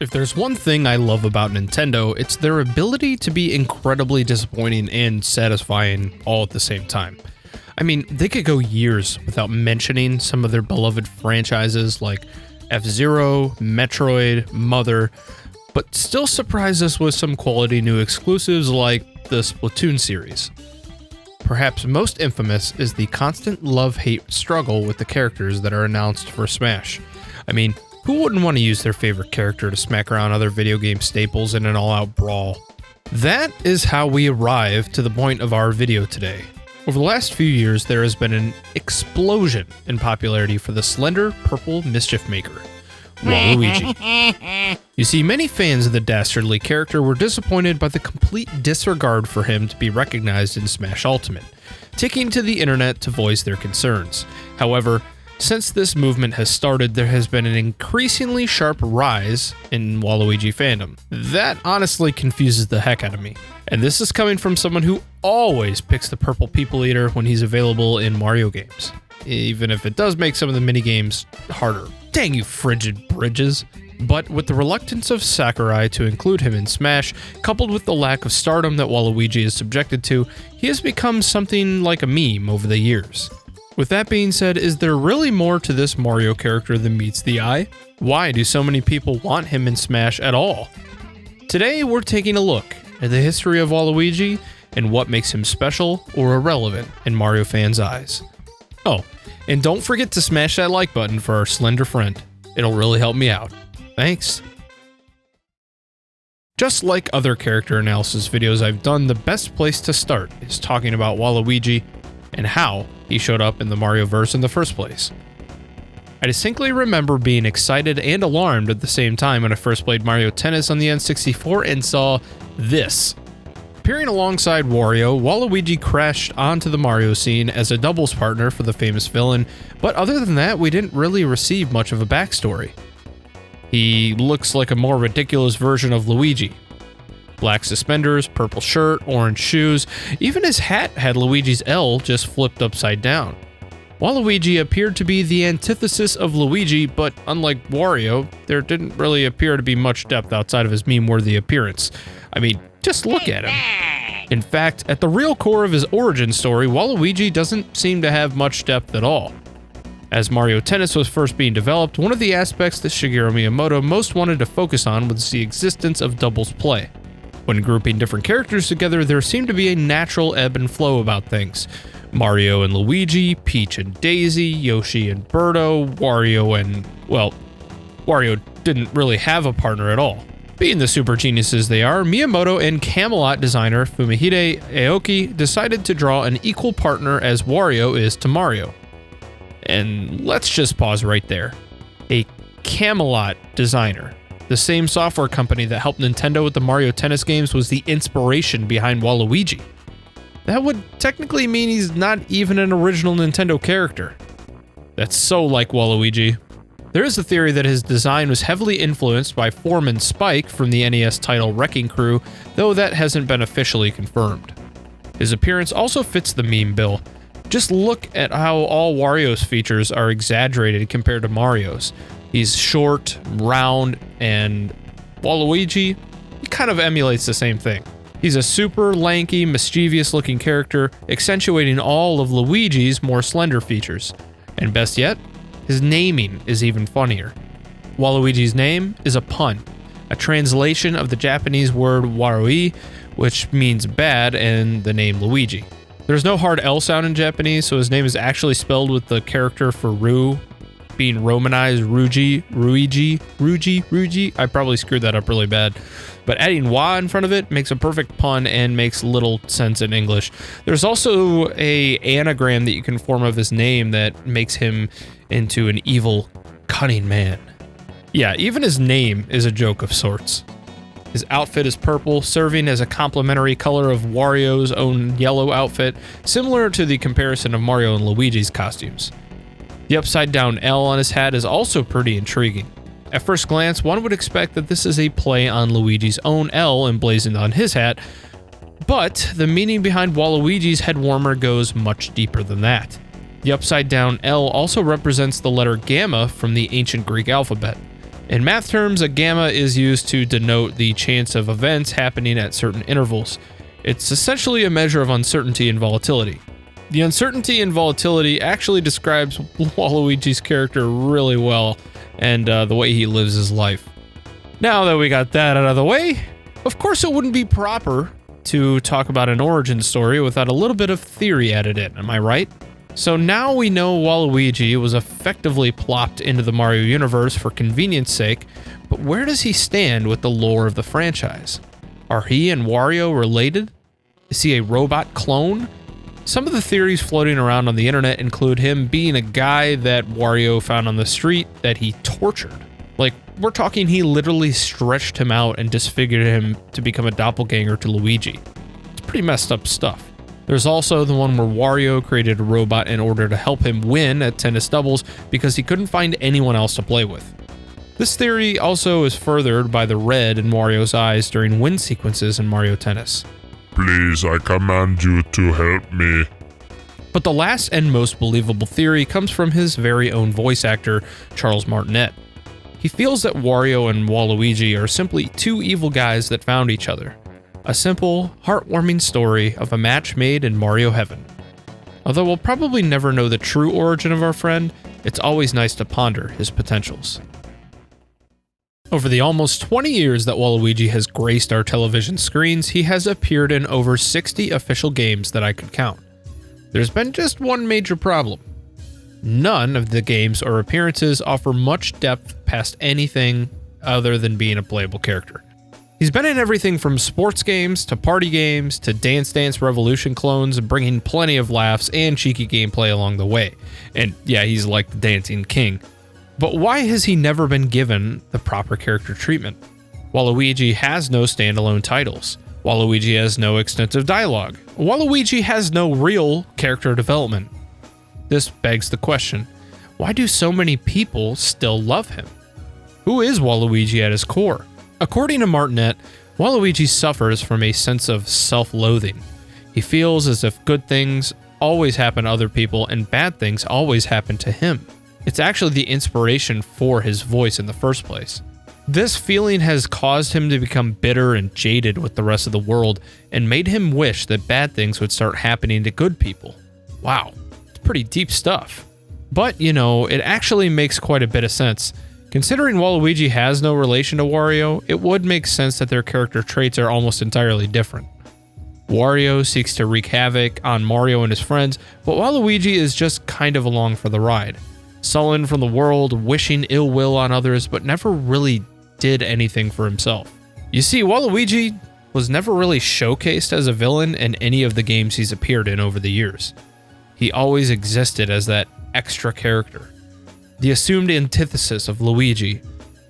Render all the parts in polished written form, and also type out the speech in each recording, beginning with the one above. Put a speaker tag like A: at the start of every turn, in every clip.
A: If there's one thing I love about Nintendo, it's their ability to be incredibly disappointing and satisfying all at the same time. I mean, they could go years without mentioning some of their beloved franchises like F-Zero, Metroid, Mother, but still surprise us with some quality new exclusives like the Splatoon series. Perhaps most infamous is the constant love-hate struggle with the characters that are announced for Smash. I mean, who wouldn't want to use their favorite character to smack around other video game staples in an all-out brawl? That is how we arrive to the point of our video today. Over the last few years, there has been an explosion in popularity for the slender purple mischief maker, Waluigi. You see, many fans of the dastardly character were disappointed by the complete disregard for him to be recognized in Smash Ultimate, taking to the internet to voice their concerns. However, since this movement has started, there has been an increasingly sharp rise in Waluigi fandom. That honestly confuses the heck out of me. And this is coming from someone who always picks the purple people eater when he's available in Mario games, even if it does make some of the minigames harder. Dang you frigid bridges. But with the reluctance of Sakurai to include him in Smash, coupled with the lack of stardom that Waluigi is subjected to, he has become something like a meme over the years. With that being said, is there really more to this Mario character than meets the eye? Why do so many people want him in Smash at all? Today, we're taking a look at the history of Waluigi and what makes him special or irrelevant in Mario fans' eyes. Oh, and don't forget to smash that like button for our slender friend. It'll really help me out. Thanks. Just like other character analysis videos I've done, the best place to start is talking about Waluigi and how he showed up in the Marioverse in the first place. I distinctly remember being excited and alarmed at the same time when I first played Mario Tennis on the N64 and saw this. Appearing alongside Wario, Waluigi crashed onto the Mario scene as a doubles partner for the famous villain, but other than that, we didn't really receive much of a backstory. He looks like a more ridiculous version of Luigi. Black suspenders, purple shirt, orange shoes, even his hat had Luigi's L just flipped upside down. Waluigi appeared to be the antithesis of Luigi, but unlike Wario, there didn't really appear to be much depth outside of his meme-worthy appearance. I mean, just look at him. In fact, at the real core of his origin story, Waluigi doesn't seem to have much depth at all. As Mario Tennis was first being developed, one of the aspects that Shigeru Miyamoto most wanted to focus on was the existence of doubles play. When grouping different characters together, there seemed to be a natural ebb and flow about things. Mario and Luigi, Peach and Daisy, Yoshi and Birdo, Wario and, well, Wario didn't really have a partner at all. Being the super geniuses they are, Miyamoto and Camelot designer Fumihide Aoki decided to draw an equal partner as Wario is to Mario. And let's just pause right there. A Camelot designer. The same software company that helped Nintendo with the Mario Tennis games was the inspiration behind Waluigi. That would technically mean he's not even an original Nintendo character. That's so like Waluigi. There is a theory that his design was heavily influenced by Foreman Spike from the NES title Wrecking Crew, though that hasn't been officially confirmed. His appearance also fits the meme bill. Just look at how all Wario's features are exaggerated compared to Mario's. He's short, round, and Waluigi, he kind of emulates the same thing. He's a super lanky, mischievous-looking character, accentuating all of Luigi's more slender features. And best yet, his naming is even funnier. Waluigi's name is a pun, a translation of the Japanese word warui, which means bad, and the name Luigi. There's no hard L sound in Japanese, so his name is actually spelled with the character for Ru being romanized Ruigi. I probably screwed that up really bad. But adding wa in front of it makes a perfect pun and makes little sense in English. There's also an anagram that you can form of his name that makes him into an evil, cunning man. Yeah, even his name is a joke of sorts. His outfit is purple, serving as a complementary color of Wario's own yellow outfit, similar to the comparison of Mario and Luigi's costumes. The upside-down L on his hat is also pretty intriguing. At first glance, one would expect that this is a play on Luigi's own L emblazoned on his hat, but the meaning behind Waluigi's head warmer goes much deeper than that. The upside-down L also represents the letter gamma from the ancient Greek alphabet. In math terms, a gamma is used to denote the chance of events happening at certain intervals. It's essentially a measure of uncertainty and volatility. The uncertainty and volatility actually describes Waluigi's character really well and the way he lives his life. Now that we got that out of the way, of course it wouldn't be proper to talk about an origin story without a little bit of theory added in, am I right? So now we know Waluigi was effectively plopped into the Mario universe for convenience sake, but where does he stand with the lore of the franchise? Are he and Wario related? Is he a robot clone? Some of the theories floating around on the internet include him being a guy that Wario found on the street that he tortured. Like, we're talking he literally stretched him out and disfigured him to become a doppelganger to Luigi. It's pretty messed up stuff. There's also the one where Wario created a robot in order to help him win at tennis doubles because he couldn't find anyone else to play with. This theory also is furthered by the red in Wario's eyes during win sequences in Mario Tennis.
B: Please, I command you to help me.
A: But the last and most believable theory comes from his very own voice actor, Charles Martinet. He feels that Wario and Waluigi are simply two evil guys that found each other. A simple, heartwarming story of a match made in Mario Heaven. Although we'll probably never know the true origin of our friend, it's always nice to ponder his potentials. Over the almost 20 years that Waluigi has graced our television screens, he has appeared in over 60 official games that I could count. There's been just one major problem. None of the games or appearances offer much depth past anything other than being a playable character. He's been in everything from sports games to party games to Dance Dance Revolution clones, bringing plenty of laughs and cheeky gameplay along the way. And yeah, he's like the dancing king. But why has he never been given the proper character treatment? Waluigi has no standalone titles. Waluigi has no extensive dialogue. Waluigi has no real character development. This begs the question, why do so many people still love him? Who is Waluigi at his core? According to Martinet, Waluigi suffers from a sense of self-loathing. He feels as if good things always happen to other people and bad things always happen to him. It's actually the inspiration for his voice in the first place. This feeling has caused him to become bitter and jaded with the rest of the world and made him wish that bad things would start happening to good people. Wow, it's pretty deep stuff. But, you know, it actually makes quite a bit of sense. Considering Waluigi has no relation to Wario, it would make sense that their character traits are almost entirely different. Wario seeks to wreak havoc on Mario and his friends, but Waluigi is just kind of along for the ride. Sullen from the world, wishing ill will on others, but never really did anything for himself. You see, Waluigi was never really showcased as a villain in any of the games he's appeared in over the years. He always existed as that extra character. The assumed antithesis of Luigi,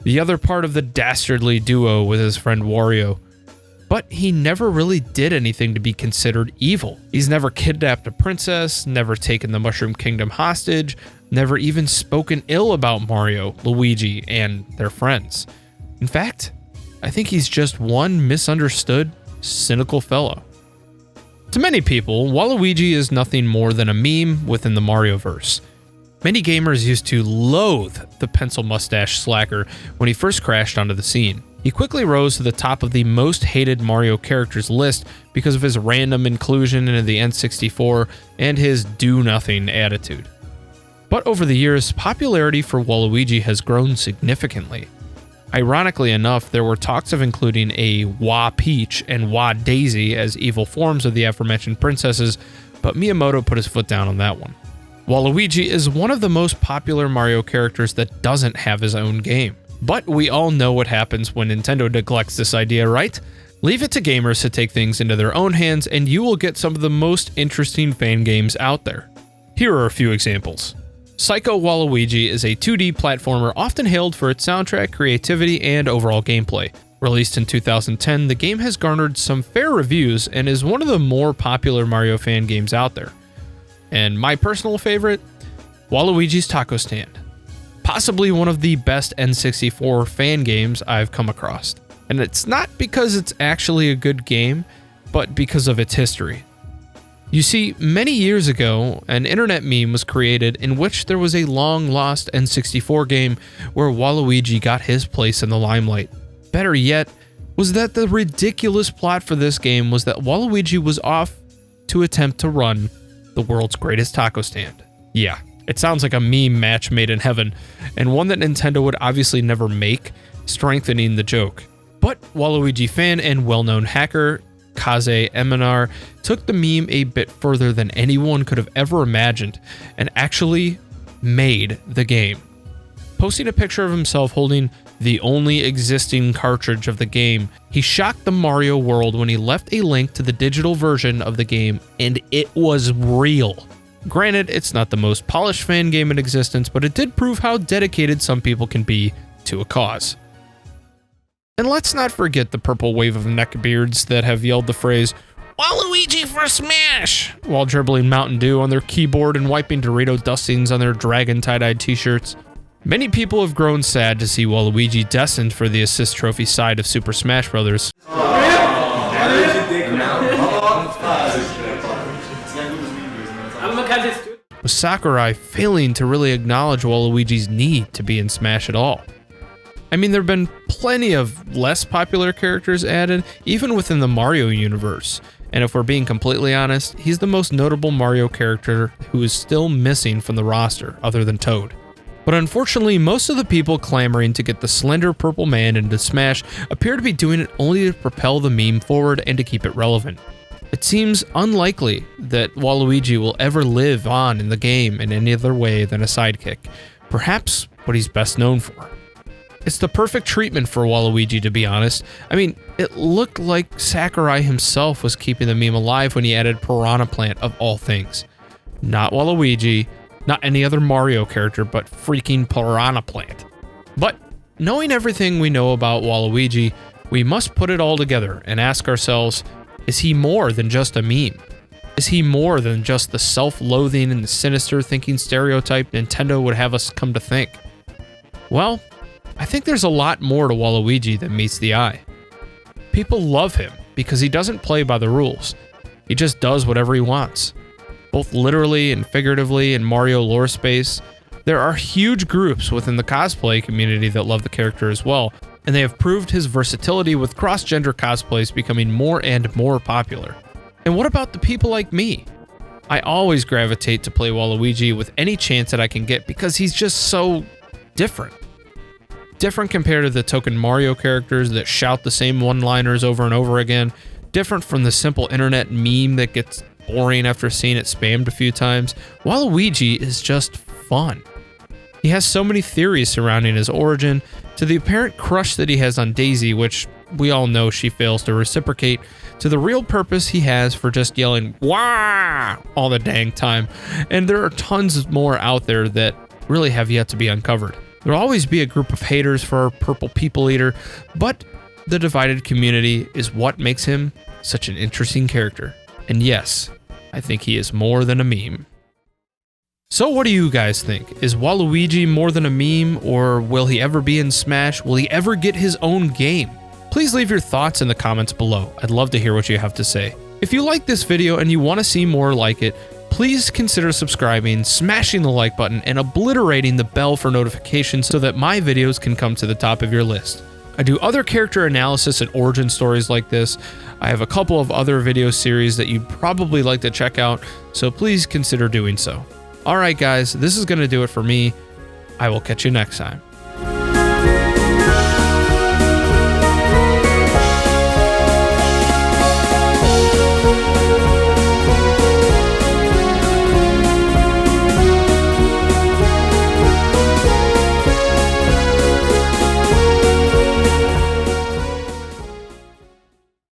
A: the other part of the dastardly duo with his friend Wario. But he never really did anything to be considered evil. He's never kidnapped a princess, never taken the Mushroom Kingdom hostage, never even spoken ill about Mario, Luigi, and their friends. In fact, I think he's just one misunderstood, cynical fellow. To many people, Waluigi is nothing more than a meme within the Marioverse. Many gamers used to loathe the pencil mustache slacker when he first crashed onto the scene. He quickly rose to the top of the most hated Mario characters list because of his random inclusion into the N64 and his do-nothing attitude. But over the years, popularity for Waluigi has grown significantly. Ironically enough, there were talks of including a Wah Peach and Wah Daisy as evil forms of the aforementioned princesses, but Miyamoto put his foot down on that one. Waluigi is one of the most popular Mario characters that doesn't have his own game. But we all know what happens when Nintendo neglects this idea, right? Leave it to gamers to take things into their own hands and you will get some of the most interesting fan games out there. Here are a few examples. Psycho Waluigi is a 2D platformer often hailed for its soundtrack, creativity, and overall gameplay. Released in 2010, the game has garnered some fair reviews and is one of the more popular Mario fan games out there. And my personal favorite, Waluigi's Taco Stand. Possibly one of the best N64 fan games I've come across. And it's not because it's actually a good game, but because of its history. You see, many years ago, an internet meme was created in which there was a long-lost N64 game where Waluigi got his place in the limelight. Better yet, was that the ridiculous plot for this game was that Waluigi was off to attempt to run the world's greatest taco stand. Yeah, it sounds like a meme match made in heaven, and one that Nintendo would obviously never make, strengthening the joke. But Waluigi fan and well-known hacker Kaze Eminar took the meme a bit further than anyone could have ever imagined and actually made the game. Posting a picture of himself holding the only existing cartridge of the game, he shocked the Mario world when he left a link to the digital version of the game, and it was real. Granted, it's not the most polished fan game in existence, but it did prove how dedicated some people can be to a cause. And let's not forget the purple wave of neckbeards that have yelled the phrase, "Waluigi for Smash!" while dribbling Mountain Dew on their keyboard and wiping Dorito dustings on their dragon tie-dyed t-shirts. Many people have grown sad to see Waluigi destined for the assist trophy side of Super Smash Bros. With Sakurai failing to really acknowledge Waluigi's need to be in Smash at all. I mean, there have been plenty of less popular characters added, even within the Mario universe. And if we're being completely honest, he's the most notable Mario character who is still missing from the roster, other than Toad. But unfortunately, most of the people clamoring to get the slender purple man into Smash appear to be doing it only to propel the meme forward and to keep it relevant. It seems unlikely that Waluigi will ever live on in the game in any other way than a sidekick, perhaps what he's best known for. It's the perfect treatment for Waluigi, to be honest. I mean, it looked like Sakurai himself was keeping the meme alive when he added Piranha Plant of all things. Not Waluigi, not any other Mario character, but freaking Piranha Plant. But knowing everything we know about Waluigi, we must put it all together and ask ourselves, is he more than just a meme? Is he more than just the self-loathing and the sinister thinking stereotype Nintendo would have us come to think? Well, I think there's a lot more to Waluigi than meets the eye. People love him because he doesn't play by the rules. He just does whatever he wants. Both literally and figuratively in Mario lore space, there are huge groups within the cosplay community that love the character as well, and they have proved his versatility with cross-gender cosplays becoming more and more popular. And what about the people like me? I always gravitate to play Waluigi with any chance that I can get because he's just so different. Different compared to the token Mario characters that shout the same one-liners over and over again. Different from the simple internet meme that gets boring after seeing it spammed a few times. Waluigi is just fun. He has so many theories surrounding his origin, to the apparent crush that he has on Daisy, which we all know she fails to reciprocate, to the real purpose he has for just yelling "Wah!" all the dang time. And there are tons more out there that really have yet to be uncovered. There'll always be a group of haters for our purple people eater, but the divided community is what makes him such an interesting character. And yes, I think he is more than a meme. So what do you guys think? Is Waluigi more than a meme, or will he ever be in Smash? Will he ever get his own game? Please leave your thoughts in the comments below. I'd love to hear what you have to say. If you like this video and you want to see more like it, please consider subscribing, smashing the like button, and obliterating the bell for notifications so that my videos can come to the top of your list. I do other character analysis and origin stories like this. I have a couple of other video series that you'd probably like to check out, so please consider doing so. Alright guys, this is going to do it for me. I will catch you next time.